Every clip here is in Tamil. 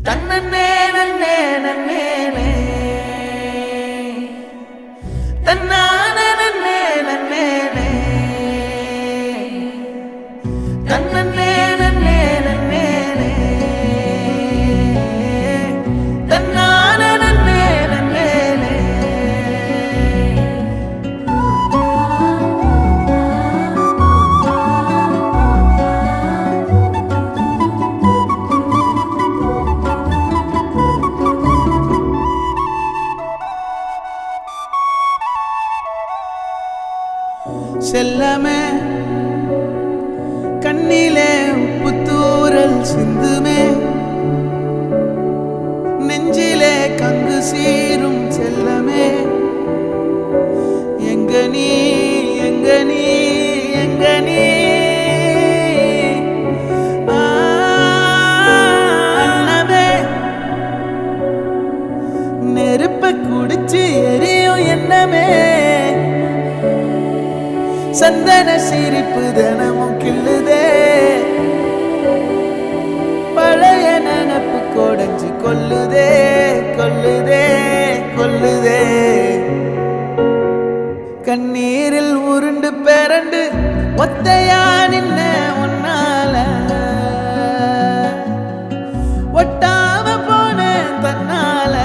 தன்னே நன்னே நன்னே தன்னான நன்னே நன்னே தன்னே நன்னே நன்னே தன்னான நன்னே நன்னே செல்லமே கண்ணிலே உப்புத்தூரல் சிந்துமே நெஞ்சிலே கங்கு சீரும் செல்லமே எங்க நீ எங்க நீ எங்க நீ அண்ணமே நெருப்ப குடிச்சு எரியும் என்னமே சந்தன சிரிப்பு தினமும் கிள்ளுதே பழைய நினப்பு கொடைஞ்சு கொல்லுதே கொல்லுதே கொல்லுதே கண்ணீரில் உருண்டு பேரண்டு ஒத்தையா நின்ன உன்னால ஒட்டாம போன தன்னால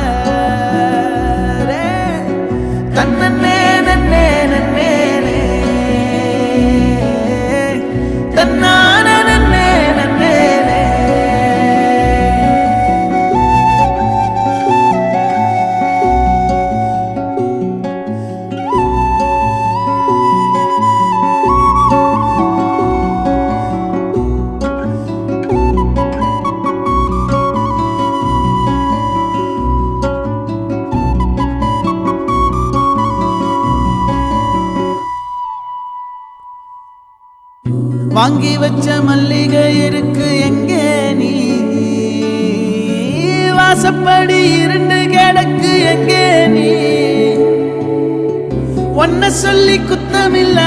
தன்னே நன்னே நன்னே தன்னான நன்னே நன்னே வாங்கி வச்ச மல்லிகை இருக்கு எங்கே நீ வாசப்படி இருண்டு கிடக்கு எங்கே நீ ஒன்ன சொல்லி குத்தமில்ல